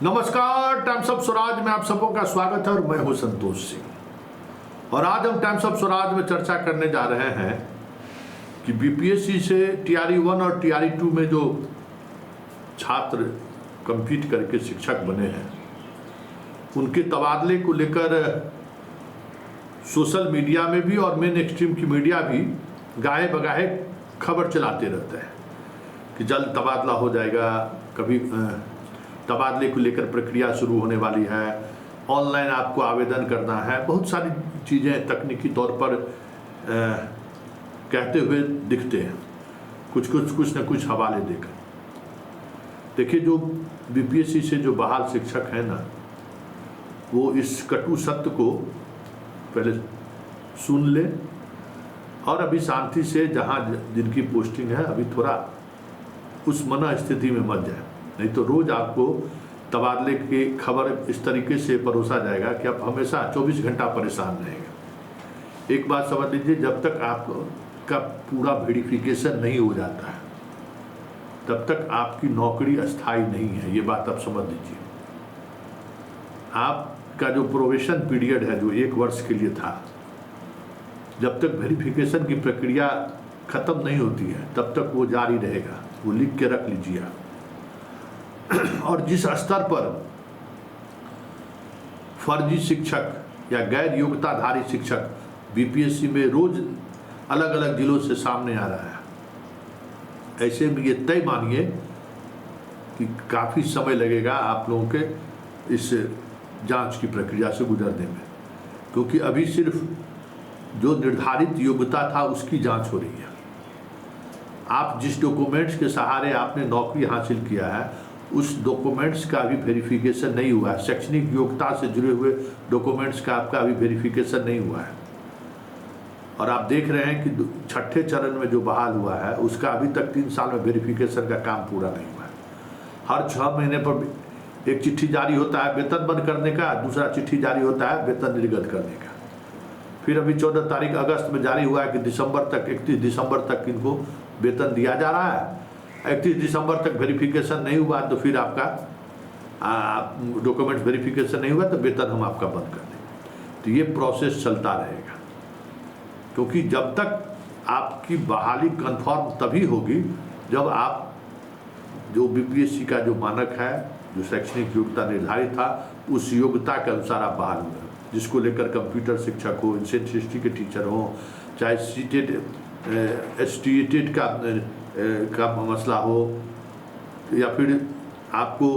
नमस्कार, times of Swaraj में आप सबों का स्वागत है और मैं हूं संतोष सिंह। और आज हम टाइम्स ऑफ स्वराज में चर्चा करने जा रहे हैं कि बीपीएससी से टीआरई 1 और टीआरई 2 में जो छात्र कंपीट करके शिक्षक बने हैं उनके तबादले को लेकर सोशल मीडिया में भी और मेन एक्सट्रीम की मीडिया भी गाहे बगाहे खबर चलाते रहते हैं कि जल्द तबादला हो जाएगा, कभी तबादले को लेकर प्रक्रिया शुरू होने वाली है, ऑनलाइन आपको आवेदन करना है, बहुत सारी चीज़ें तकनीकी तौर पर कहते हुए दिखते हैं, कुछ न कुछ हवाले देकर। देखिए, जो बीपीएससी से जो बहाल शिक्षक हैं ना, वो इस कटु सत्य को पहले सुन ले और अभी शांति से जहाँ जिनकी पोस्टिंग है अभी थोड़ा उस मना स्थिति में मत जाए, नहीं तो रोज आपको तबादले की खबर इस तरीके से परोसा जाएगा कि आप हमेशा 24 घंटा परेशान रहेंगे। एक बात समझ लीजिए, जब तक आपका पूरा वेरिफिकेशन नहीं हो जाता है तब तक आपकी नौकरी अस्थायी नहीं है, ये बात आप समझ लीजिए। आपका जो प्रोबेशन पीरियड है जो 1 वर्ष के लिए था, जब तक वेरिफिकेशन की प्रक्रिया खत्म नहीं होती है तब तक वो जारी रहेगा, वो लिख के रख लीजिए। और जिस स्तर पर फर्जी शिक्षक या गैर योग्यताधारी शिक्षक बीपीएससी में रोज अलग अलग जिलों से सामने आ रहा है, ऐसे में ये तय मानिए कि काफ़ी समय लगेगा आप लोगों के इस जांच की प्रक्रिया से गुजरने में, क्योंकि अभी सिर्फ जो निर्धारित योग्यता था उसकी जांच हो रही है। आप जिस डॉक्यूमेंट्स के सहारे आपने नौकरी हासिल किया है उस डॉक्यूमेंट्स का अभी वेरिफिकेशन नहीं हुआ है। शैक्षणिक योग्यता से जुड़े हुए डॉक्यूमेंट्स का आपका अभी वेरिफिकेशन नहीं हुआ है। और आप देख रहे हैं कि छठे चरण में जो बहाल हुआ है उसका अभी तक 3 साल में वेरिफिकेशन का काम पूरा नहीं हुआ है। हर 6 महीने पर एक चिट्ठी जारी होता है वेतन बंद करने का, दूसरा चिट्ठी जारी होता है वेतन निर्गत करने का। फिर अभी 14 तारीख अगस्त में जारी हुआ है कि दिसंबर तक 31 दिसंबर तक इनको वेतन दिया जा रहा है। 31 दिसंबर तक वेरिफिकेशन नहीं हुआ तो फिर आपका डॉक्यूमेंट वेरिफिकेशन नहीं हुआ तो वेतन हम आपका बंद कर देंगे। तो ये प्रोसेस चलता रहेगा, क्योंकि जब तक आपकी बहाली कंफर्म तभी होगी जब आप जो बीपीएससी का जो मानक है, जो शैक्षणिक योग्यता निर्धारित था उस योग्यता के अनुसार आप बहाल हुए, जिसको लेकर कंप्यूटर शिक्षक हो, एंशिएंट हिस्ट्री के टीचर हो, चाहे सीटेड एसटीएटेड का मसला हो, या फिर आपको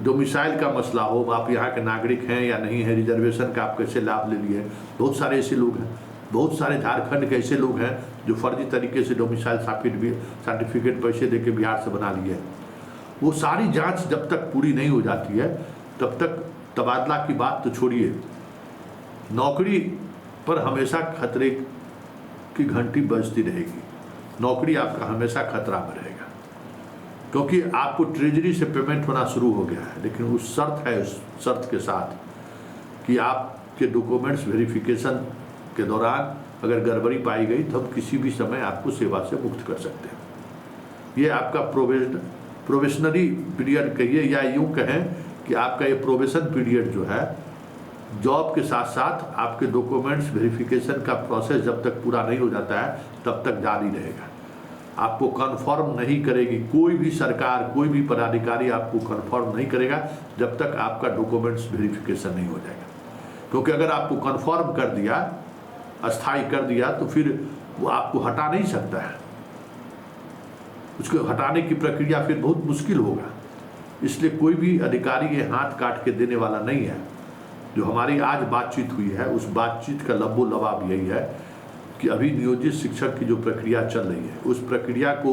डोमिसाइल का मसला हो, आप यहाँ के नागरिक हैं या नहीं है, रिजर्वेशन का आप कैसे लाभ ले लिए। बहुत सारे ऐसे लोग हैं, बहुत सारे झारखंड के ऐसे लोग हैं जो फर्जी तरीके से डोमिसाइल सर्टिफिकेट पैसे देके बिहार से बना लिए। वो सारी जांच जब तक पूरी नहीं हो जाती है तब तक तबादला की बात तो छोड़िए, नौकरी पर हमेशा खतरे की घंटी बजती रहेगी। नौकरी आपका हमेशा खतरा में रहेगा, क्योंकि आपको ट्रेजरी से पेमेंट होना शुरू हो गया है, लेकिन उस शर्त के साथ कि आपके डॉक्यूमेंट्स वेरिफिकेशन के दौरान अगर गड़बड़ी पाई गई तो हम किसी भी समय आपको सेवा से मुक्त कर सकते हैं। ये आपका प्रोबेशनरी पीरियड कहिए या यूँ कहें कि आपका ये प्रोबेशन पीरियड जो है, जॉब के साथ साथ आपके डॉक्यूमेंट्स वेरिफिकेशन का प्रोसेस जब तक पूरा नहीं हो जाता है तब तक जारी रहेगा। आपको कन्फर्म नहीं करेगी कोई भी सरकार, कोई भी पदाधिकारी आपको कन्फर्म नहीं करेगा जब तक आपका डॉक्यूमेंट्स वेरिफिकेशन नहीं हो जाएगा। क्योंकि अगर आपको कन्फर्म कर दिया, अस्थायी कर दिया, तो फिर वो आपको हटा नहीं सकता है। उसको हटाने की प्रक्रिया फिर बहुत मुश्किल होगा। इसलिए कोई भी अधिकारी ये हाथ काट के देने वाला नहीं है। जो हमारी आज बातचीत हुई है उस बातचीत का लबो लबाब यही है कि अभी नियोजित शिक्षक की जो प्रक्रिया चल रही है उस प्रक्रिया को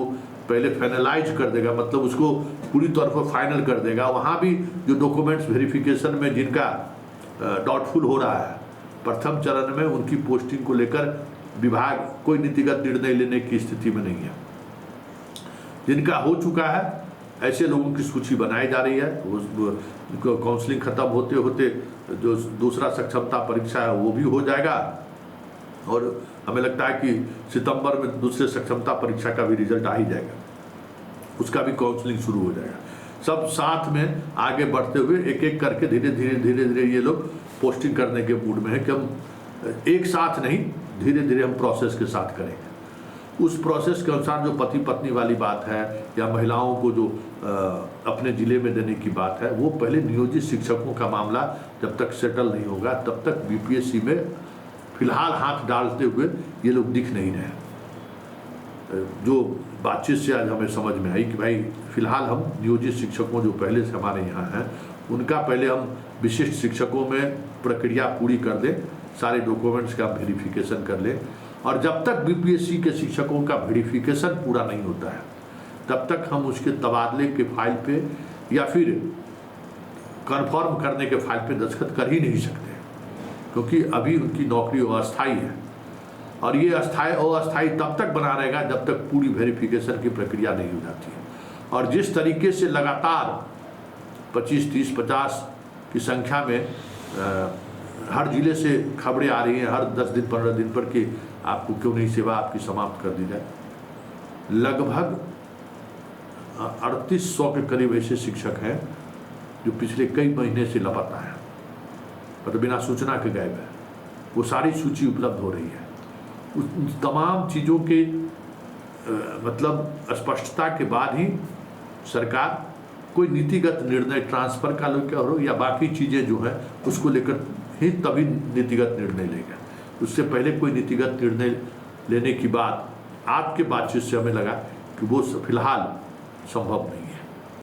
पहले फाइनलाइज कर देगा, मतलब उसको पूरी तौर पर फाइनल कर देगा। वहाँ भी जो डॉक्यूमेंट्स वेरिफिकेशन में जिनका डाउटफुल हो रहा है प्रथम चरण में, उनकी पोस्टिंग को लेकर विभाग कोई नीतिगत निर्णय लेने की स्थिति में नहीं है। जिनका हो चुका है ऐसे लोगों की सूची बनाई जा रही है। काउंसलिंग खत्म होते होते जो दूसरा सक्षमता परीक्षा है वो भी हो जाएगा, और हमें लगता है कि सितंबर में दूसरे सक्षमता परीक्षा का भी रिजल्ट आ ही जाएगा, उसका भी काउंसलिंग शुरू हो जाएगा। सब साथ में आगे बढ़ते हुए एक एक करके धीरे धीरे ये लोग पोस्टिंग करने के मूड में है कि हम एक साथ नहीं, धीरे धीरे हम प्रोसेस के साथ करेंगे। उस प्रोसेस के अनुसार जो पति पत्नी वाली बात है या महिलाओं को जो अपने ज़िले में देने की बात है, वो पहले नियोजित शिक्षकों का मामला जब तक सेटल नहीं होगा तब तक बीपीएससी में फिलहाल हाथ डालते हुए ये लोग दिख नहीं रहे। जो बातचीत से आज हमें समझ में आई कि भाई फिलहाल हम नियोजित शिक्षकों जो पहले से हमारे यहाँ हैं उनका पहले हम विशिष्ट शिक्षकों में प्रक्रिया पूरी कर दें, सारे डॉक्यूमेंट्स का वेरिफिकेशन कर लें, और जब तक बीपीएससी के शिक्षकों का वेरिफिकेशन पूरा नहीं होता है तब तक हम उसके तबादले के फाइल पे या फिर कन्फर्म करने के फाइल पे दस्तखत कर ही नहीं सकते, क्योंकि अभी उनकी नौकरी अस्थायी है और ये अस्थायी तब तक बना रहेगा जब तक पूरी वेरिफिकेशन की प्रक्रिया नहीं हो जाती है। और जिस तरीके से लगातार 25, 30, 50 की संख्या में हर जिले से खबरें आ रही हैं हर 10 दिन 15 दिन पर कि आपको क्यों नहीं सेवा आपकी समाप्त कर दी जाए, लगभग 3800 के करीब ऐसे शिक्षक हैं जो पिछले कई महीने से लापता हैं, मतलब बिना सूचना के गायब है। वो सारी सूची उपलब्ध हो रही है। उस तमाम चीज़ों के मतलब स्पष्टता के बाद ही सरकार कोई नीतिगत निर्णय ट्रांसफ़र का लेकर हो या बाकी चीज़ें जो है उसको लेकर ही तभी नीतिगत निर्णय लेगा। उससे पहले कोई नीतिगत निर्णय लेने की बात आपके बातचीत से हमें लगा कि वो फिलहाल संभव नहीं।